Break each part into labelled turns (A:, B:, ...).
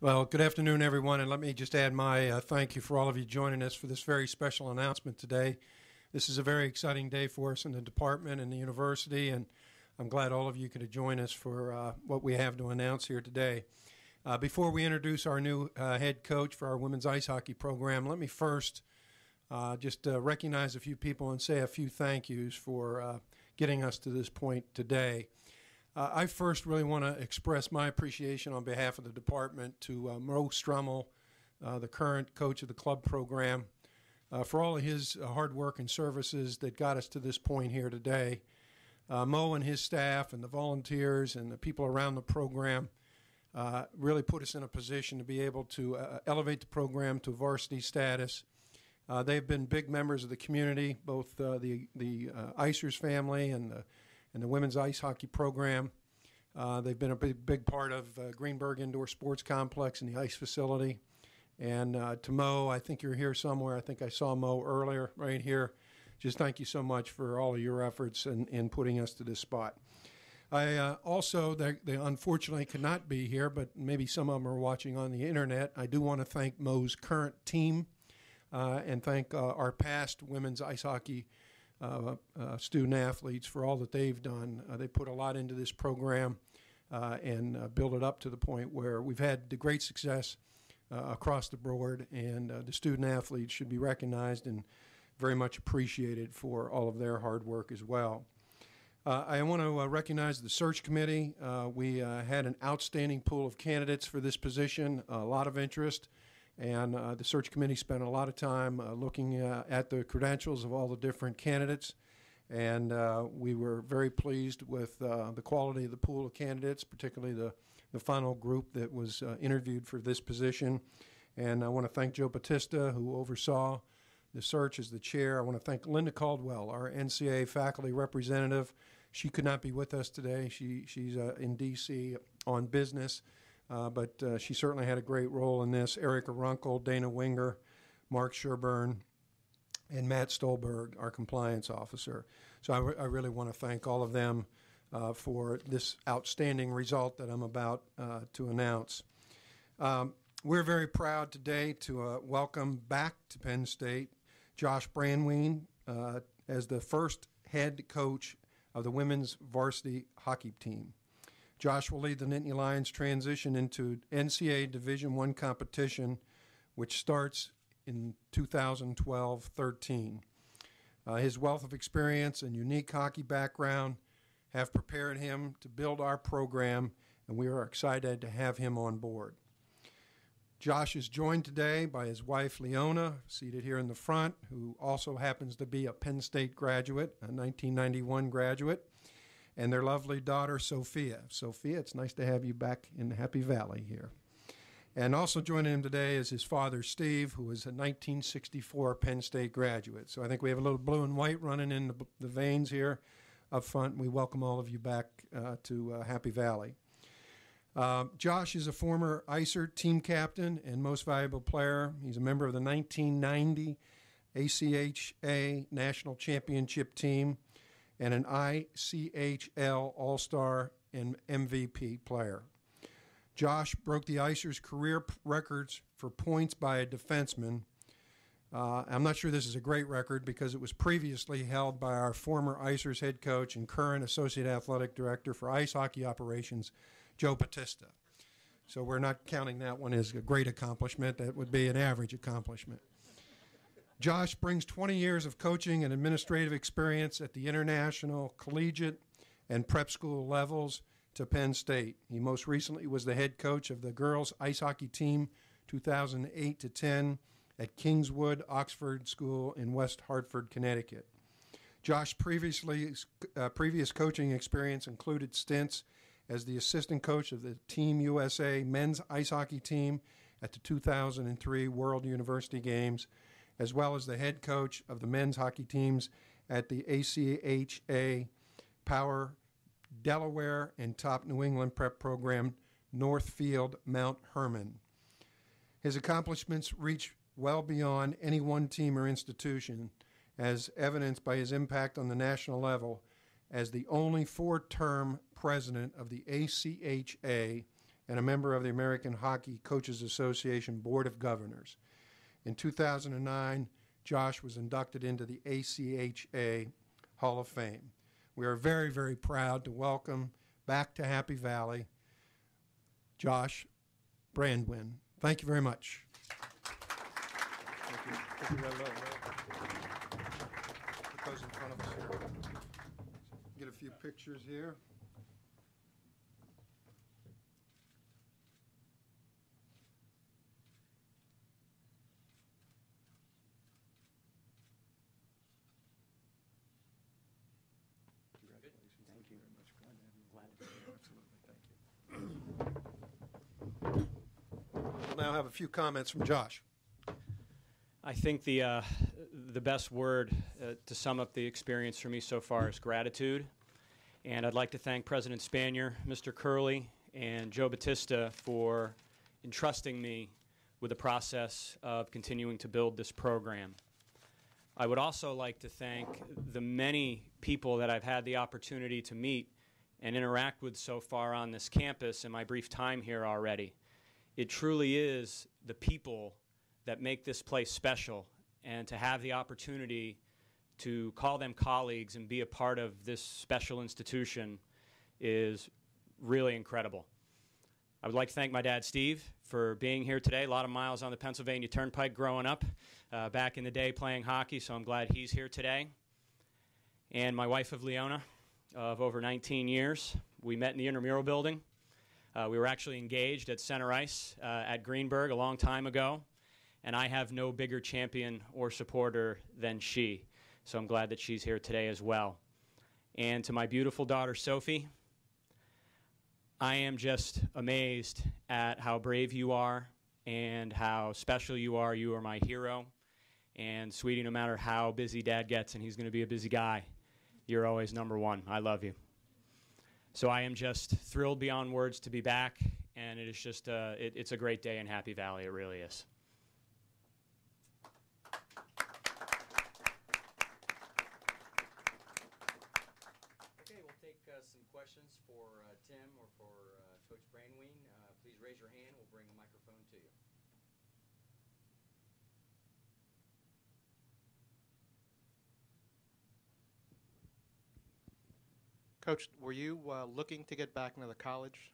A: Well, good afternoon, everyone, and let me just add my thank you for all of you joining us for this very special announcement today. This is a very exciting day for us in the department and the university, and I'm glad all of you could join us for what we have to announce here today. Before we introduce our new head coach for our women's ice hockey program, let me first just recognize a few people and say a few thank yous for getting us to this point today. I first really want to express my appreciation on behalf of the department to Mo Strummel, the current coach of the club program, for all of his hard work and services that got us to this point here today. Mo and his staff and the volunteers and the people around the program really put us in a position to be able to elevate the program to varsity status. They've been big members of the community, both the Icers family and the women's ice hockey program. They've been a big part of Greenberg Indoor Sports Complex and the ice facility. And to Mo, I think you're here somewhere. I think I saw Mo earlier right here. Just thank you so much for all of your efforts in putting us to this spot. I also, they unfortunately could not be here, but maybe some of them are watching on the internet. I do want to thank Mo's current team and thank our past women's ice hockey student athletes for all that they've done. They put a lot into this program and built it up to the point where we've had the great success across the board, and the student athletes should be recognized and very much appreciated for all of their hard work as well. I want to recognize the search committee. We had an outstanding pool of candidates for this position, a lot of interest. And the search committee spent a lot of time looking at the credentials of all the different candidates. And we were very pleased with the quality of the pool of candidates, particularly the final group that was interviewed for this position. And I want to thank Joe Batista, who oversaw the search as the chair. I want to thank Linda Caldwell, our NCAA faculty representative. She could not be with us today. She's in D.C. on business. But she certainly had a great role in this. Erica Runkle, Dana Winger, Mark Sherburne, and Matt Stolberg, our compliance officer. So I really want to thank all of them for this outstanding result that I'm about to announce. We're very proud today to welcome back to Penn State Josh Brandwene as the first head coach of the women's varsity hockey team. Josh will lead the Nittany Lions transition into NCAA Division I competition, which starts in 2012-13. His wealth of experience and unique hockey background have prepared him to build our program, and we are excited to have him on board. Josh is joined today by his wife, Leona, seated here in the front, who also happens to be a Penn State graduate, a 1991 graduate, and their lovely daughter, Sophia. Sophia, it's nice to have you back in Happy Valley here. And also joining him today is his father, Steve, who is a 1964 Penn State graduate. So I think we have a little blue and white running in the veins here up front. We welcome all of you back to Happy Valley. Josh is a former Icer team captain and most valuable player. He's a member of the 1990 ACHA National Championship team and an ICHL All-Star and MVP player. Josh broke the Icers' career records for points by a defenseman. I'm not sure this is a great record because it was previously held by our former Icers head coach and current Associate Athletic Director for Ice Hockey Operations, Joe Batista. So we're not counting that one as a great accomplishment. That would be an average accomplishment. Josh brings 20 years of coaching and administrative experience at the international, collegiate, and prep school levels to Penn State. He most recently was the head coach of the girls' ice hockey team 2008-10 at Kingswood Oxford School in West Hartford, Connecticut. Josh's previous coaching experience included stints as the assistant coach of the Team USA men's ice hockey team at the 2003 World University Games, as well as the head coach of the men's hockey teams at the ACHA Power Delaware and top New England prep program, Northfield Mount Hermon. His accomplishments reach well beyond any one team or institution, as evidenced by his impact on the national level as the only four-term president of the ACHA and a member of the American Hockey Coaches Association Board of Governors. In 2009, Josh was inducted into the ACHA Hall of Fame. We are very, very proud to welcome back to Happy Valley Josh Brandwene. Thank you very much. Thank you. Put those in front of us here. Get a few pictures here. We'll now have a few comments from Josh.
B: I think the best word to sum up the experience for me so far is gratitude. And I'd like to thank President Spanier, Mr. Curley, and Joe Batista for entrusting me with the process of continuing to build this program. I would also like to thank the many people that I've had the opportunity to meet and interact with so far on this campus in my brief time here already. It truly is the people that make this place special, and to have the opportunity to call them colleagues and be a part of this special institution is really incredible. I would like to thank my dad, Steve, for being here today. A lot of miles on the Pennsylvania Turnpike growing up, back in the day playing hockey, so I'm glad he's here today. And my wife of Leona, of over 19 years. We met in the intramural building. We were actually engaged at center ice at Greenberg a long time ago, and I have no bigger champion or supporter than she. So I'm glad that she's here today as well. And to my beautiful daughter, Sophie, I am just amazed at how brave you are and how special you are. You are my hero. And sweetie, no matter how busy Dad gets, and he's going to be a busy guy, you're always number one. I love you. So I am just thrilled beyond words to be back, and it is just it's a great day in Happy Valley. It really is.
C: Okay, we'll take some questions for Tim or for Coach Brandwene. Please raise your hand. We'll bring a microphone to you.
D: Coach, were you looking to get back into the college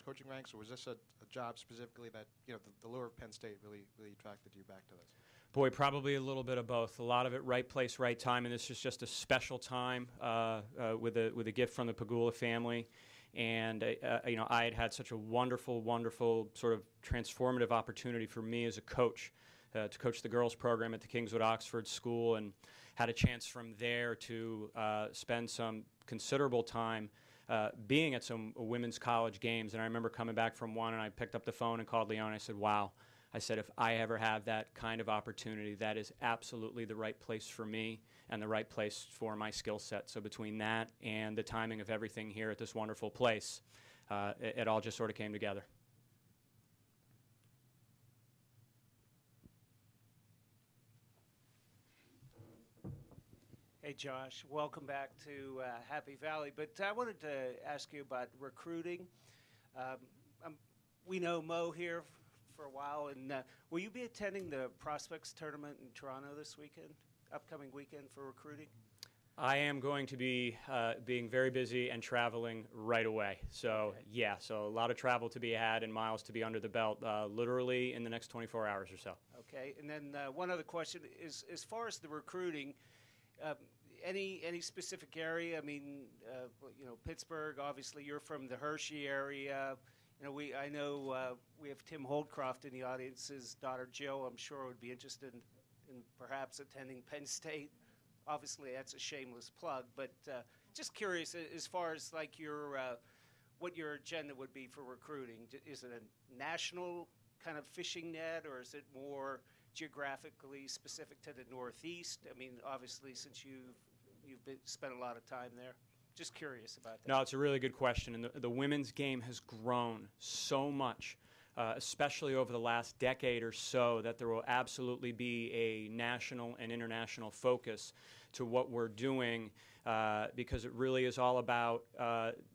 D: coaching ranks, or was this a job specifically that, the lure of Penn State really attracted you back to this?
B: Boy, probably a little bit of both. A lot of it right place, right time, and this is just a special time with a gift from the Pagula family. And I had such a wonderful, wonderful sort of transformative opportunity for me as a coach to coach the girls program at the Kingswood Oxford School, and had a chance from there to spend some considerable time being at some women's college games. And I remember coming back from one, and I picked up the phone and called Leon. I said, wow. I said, if I ever have that kind of opportunity, that is absolutely the right place for me and the right place for my skill set. So between that and the timing of everything here at this wonderful place, it all just sort of came together.
E: Hey, Josh, welcome back to Happy Valley. But I wanted to ask you about recruiting. We know Mo here for a while, and will you be attending the Prospects Tournament in Toronto this weekend, upcoming weekend for recruiting?
B: I am going to be being very busy and traveling right away. So, okay. Yeah, so a lot of travel to be had and miles to be under the belt, literally in the next 24 hours or so.
E: Okay, and then one other question is, as far as the recruiting, any specific area? I mean, Pittsburgh. Obviously, you're from the Hershey area. I know we have Tim Holdcroft in the audience. His daughter Jill, I'm sure, would be interested in perhaps attending Penn State. Obviously, that's a shameless plug, but just curious as far as like your what your agenda would be for recruiting. Is it a national kind of fishing net, or is it more geographically specific to the Northeast? I mean, obviously, since you've spent a lot of time there. Just curious about that.
B: No, it's a really good question. And the women's game has grown so much, especially over the last decade or so, that there will absolutely be a national and international focus to what we're doing because it really is all about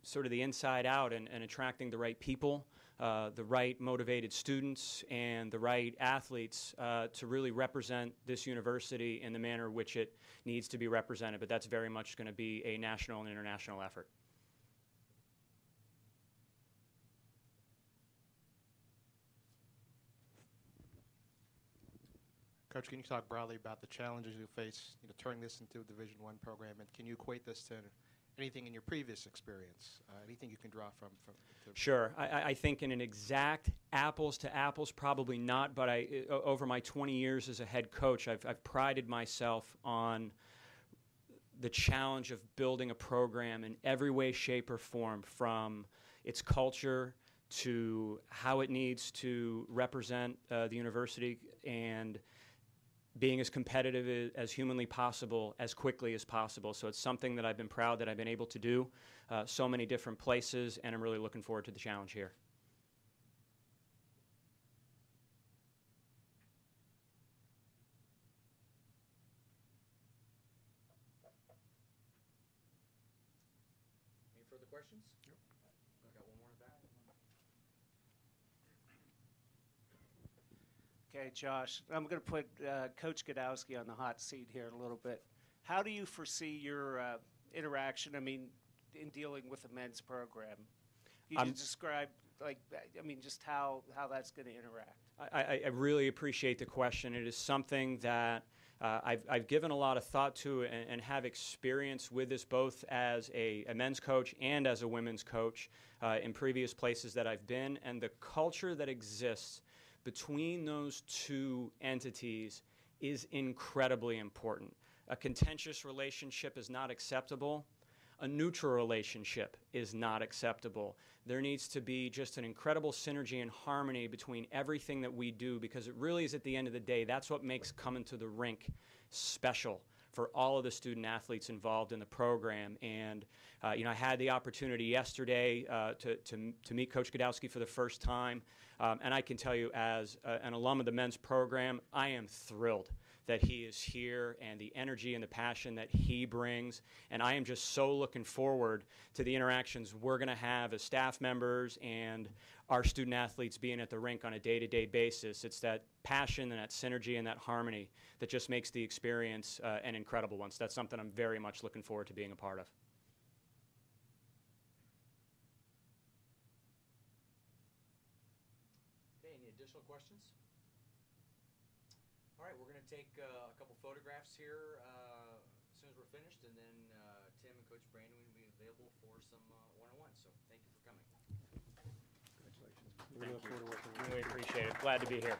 B: sort of the inside out and attracting the right people, the right motivated students, and the right athletes to really represent this university in the manner in which it needs to be represented. But that's very much going to be a national and international effort.
D: Coach, can you talk broadly about the challenges you face, turning this into a Division I program, and can you equate this to anything in your previous experience? Anything you can draw from?
B: Sure. I think in an exact apples to apples, probably not. But over my 20 years as a head coach, I've prided myself on the challenge of building a program in every way, shape, or form, from its culture to how it needs to represent the university, and being as competitive as humanly possible as quickly as possible. So it's something that I've been proud that I've been able to do so many different places, and I'm really looking forward to the challenge here.
C: Any further questions? Yep. I've got one more in the back.
E: Okay, Josh, I'm going to put Coach Godowski on the hot seat here in a little bit. How do you foresee your interaction, in dealing with the men's program? You can describe, just how that's going to interact.
B: I really appreciate the question. It is something that I've given a lot of thought to and have experience with this, both as a men's coach and as a women's coach in previous places that I've been. And the culture that exists between those two entities is incredibly important. A contentious relationship is not acceptable. A neutral relationship is not acceptable. There needs to be just an incredible synergy and harmony between everything that we do, because it really is, at the end of the day, that's what makes coming to the rink special for all of the student athletes involved in the program. And I had the opportunity yesterday to meet Coach Godowski for the first time, and I can tell you, as an alum of the men's program, I am thrilled that he is here and the energy and the passion that he brings. And I am just so looking forward to the interactions we're going to have as staff members and our student athletes being at the rink on a day-to-day basis. It's that passion and that synergy and that harmony that just makes the experience an incredible one. So that's something I'm very much looking forward to being a part of.
C: Okay, any additional questions? All right, we're going to take a couple photographs here as soon as we're finished, and then Tim and Coach Brandwene will be available for some one-on-ones. So thank you for coming.
A: Congratulations. We look forward to working with you.
B: Really appreciate it. Glad to be here.